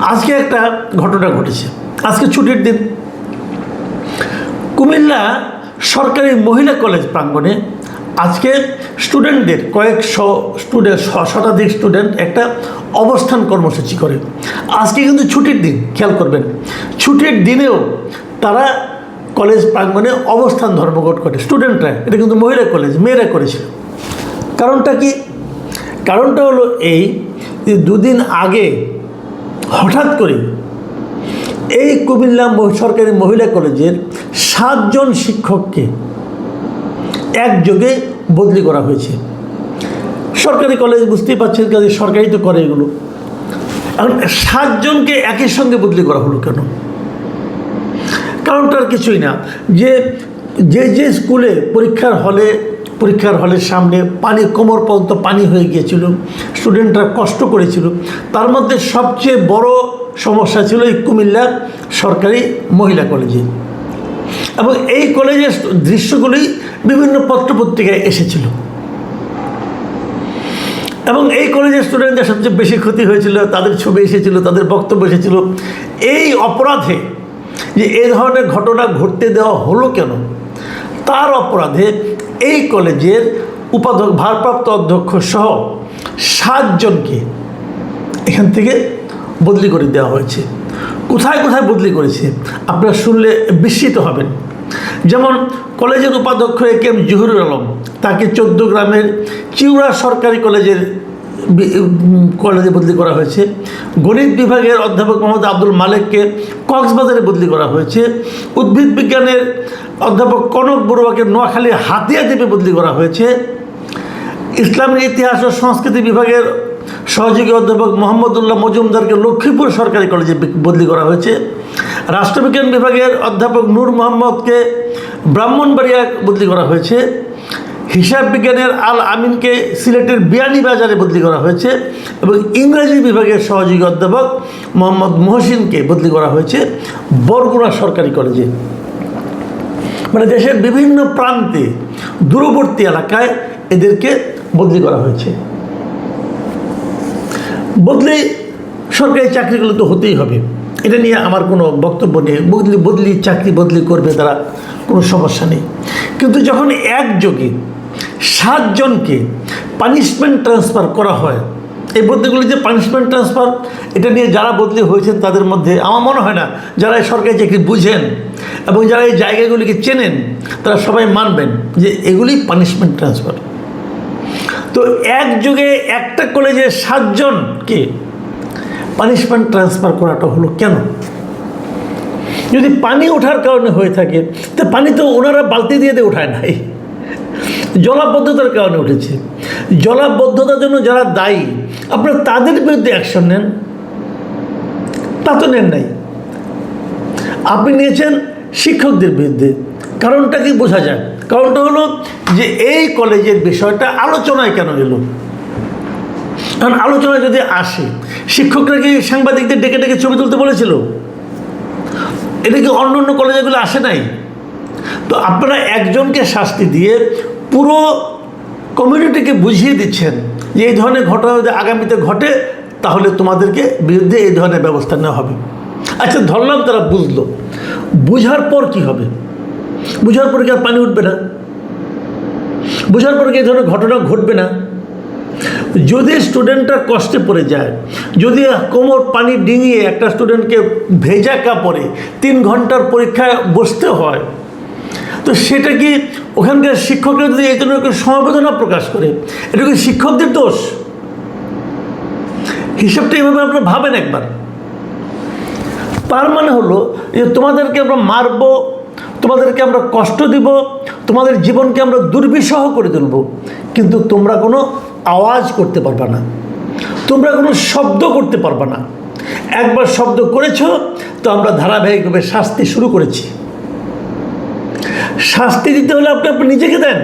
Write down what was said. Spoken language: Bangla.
আজকে একটা ঘটনা ঘটেছে। আজকে ছুটির দিন। কুমিল্লা সরকারি মহিলা কলেজ প্রাঙ্গণে আজকে স্টুডেন্টদের কয়েকশো স্টুডেন্ট, শতাধিক স্টুডেন্ট একটা অবস্থান কর্মসূচি করে। আজকে কিন্তু ছুটির দিন, খেয়াল করবেন। ছুটির দিনেও তারা কলেজ প্রাঙ্গণে অবস্থান ধর্মঘট করে স্টুডেন্টরা। এটা কিন্তু মহিলা কলেজ, মেয়েরা করেছিল। কারণটা কি? কারণটা হলো এই যে দুদিন আগে হঠাৎ করে এই কুমিল্লা সরকারি মহিলা কলেজের 7 জন শিক্ষককে একযোগে বদলি করা হয়েছে। সরকারি কলেজ, বুঝতেই পারছেন, কাজে সরকারি তো করে এগুলো। এখন 7 জনকে একই সঙ্গে বদলি করা হলো কেন? কারণটা আর কিছুই না, যে যে স্কুলে পরীক্ষার হলের সামনে পানি, কোমর পর্যন্ত পানি হয়ে গিয়েছিল, স্টুডেন্টরা কষ্ট করেছিল, তার মধ্যে সবচেয়ে বড় সমস্যা ছিল এই কুমিল্লা সরকারি মহিলা কলেজে। এবং এই কলেজের দৃশ্যগুলি বিভিন্ন পত্রপত্রিকায় এসেছিল। এবং এই কলেজের স্টুডেন্টদের সবচেয়ে বেশি ক্ষতি হয়েছিল, তাদের ছবি এসেছিল, তাদের বক্তব্য এসেছিল। এই অপরাধে, যে এই ধরনের ঘটনা ঘটতে দেওয়া হলো কেন, তার অপরাধে এই কলেজের উপাধ্যক্ষ, ভারপ্রাপ্ত অধ্যক্ষ সহ 7 জনকে এখান থেকে বদলি করে দেওয়া হয়েছে। কোথায় কোথায় বদলি করেছে আপনারা শুনলে বিস্মিত হবেন। যেমন কলেজের উপাধ্যক্ষ একেএম জহিরুল আলম, তাকে 14 গ্রামের চিউড়া সরকারি কলেজে বদলি করা হয়েছে। গণিত বিভাগের অধ্যাপক মোহাম্মদ আব্দুল মালেককে কক্সবাজারে বদলি করা হয়েছে। উদ্ভিদ বিজ্ঞানের অধ্যাপক কনক বড়ুয়াকে নোয়াখালী হাতিয়া দ্বীপে বদলি করা হয়েছে। ইসলামের ইতিহাস ও সংস্কৃতি বিভাগের সহযোগী অধ্যাপক মোহাম্মদুল্লাহ মজুমদারকে লক্ষ্মীপুর সরকারি কলেজে বদলি করা হয়েছে। রাষ্ট্রবিজ্ঞান বিভাগের অধ্যাপক নূর মোহাম্মদকে ব্রাহ্মণবাড়িয়া বদলি করা হয়েছে। হিসাব বিজ্ঞানের আল আমিনকে সিলেটের বিয়ানীবাজারে বদলি করা হয়েছে। এবং ইংরেজি বিভাগের সহযোগী অধ্যাপক মোহাম্মদ মহসিনকে বদলি করা হয়েছে বরগুনা সরকারি কলেজে। মানে দেশের বিভিন্ন প্রান্তে, দূরবর্তী এলাকায় এদেরকে বদলি করা হয়েছে। বদলি সরকারি চাকরিগুলো তো হতেই হবে, এটা নিয়ে আমার কোনো বক্তব্য নেই। বদলি চাকরি বদলি করবে, তারা কোনো সমস্যা নেই। কিন্তু যখন একযোগে 7 জনকে পানিশমেন্ট ট্রান্সফার করা হয়, এই বদলিগুলি যে পানিশমেন্ট ট্রান্সফার, এটা নিয়ে যারা বদলি হয়েছেন তাদের মধ্যে আমার মনে হয় না যারা এই সরকারি চাকরি বুঝেন এবং যারা এই জায়গাগুলিকে চেনেন, তারা সবাই মানবেন যে এগুলি পানিশমেন্ট ট্রান্সফার। তো একযোগে একটা কলেজে 7 জনকে পানিশমেন্ট ট্রান্সফার করাটা হলো কেন? যদি পানি ওঠার কারণে হয়ে থাকে, তো পানি তো ওনারা বালতি দিয়ে ওঠায় নাই, জলাবদ্ধতার কারণে উঠেছে। জলাবদ্ধতার জন্য যারা দায়ী, আপনারা তাদের বিরুদ্ধে অ্যাকশন নেন। তা তো নেন নাই। আপনি নিয়েছেন শিক্ষকদের বিরুদ্ধে। কারণটা কি বোঝা যায়? কারণটা হলো যে এই কলেজের বিষয়টা আলোচনায় কেন এলো? কারণ আলোচনায় যদি আসে, শিক্ষকরা কি সাংবাদিকদের ডেকে ডেকে ছবি তুলতে বলেছিল? এটা কি অন্য অন্য কলেজগুলো আসে নাই? তো আপনারা একজনকে শাস্তি দিয়ে পুরো কমিউনিটিকে বুঝিয়ে দিচ্ছেন যে এই ধরনের ঘটনা যদি আগামীতে ঘটে, তাহলে তোমাদেরকে বিরুদ্ধে এই ধরনের ব্যবস্থা নেওয়া হবে। আচ্ছা, ধরলাম তারা বুঝলো। বুঝার পর কি হবে? বুঝার পরে কি আর পানি উঠবে না? বুঝার পরে কি এই ধরনের ঘটনা ঘটবে না? যদি স্টুডেন্টরা কষ্টে পড়ে যায়, যদি কোমর পানি ডিঙিয়ে একটা স্টুডেন্টকে ভেজা কাপড়ে 3 ঘন্টার পরীক্ষায় বসতে হয়, তো সেটা কি ওখানকার শিক্ষকরা যদি এই জন্য সমবেদনা প্রকাশ করে, এটা কি শিক্ষকদের দোষ? হিসাবটা এইভাবে আপনারা ভাবেন একবার। তার মানে হলো যে তোমাদেরকে আমরা মারব, তোমাদেরকে আমরা কষ্ট দিব, তোমাদের জীবনকে আমরা দুর্বিষহ করে তুলব, কিন্তু তোমরা কোনো আওয়াজ করতে পারবে না, তোমরা কোনো শব্দ করতে পারবে না। একবার শব্দ করেছ, তো আমরা ধারাবাহিকভাবে শাস্তি শুরু করেছি। শাস্তি দিতে হলে আপনি নিজেকে দেন।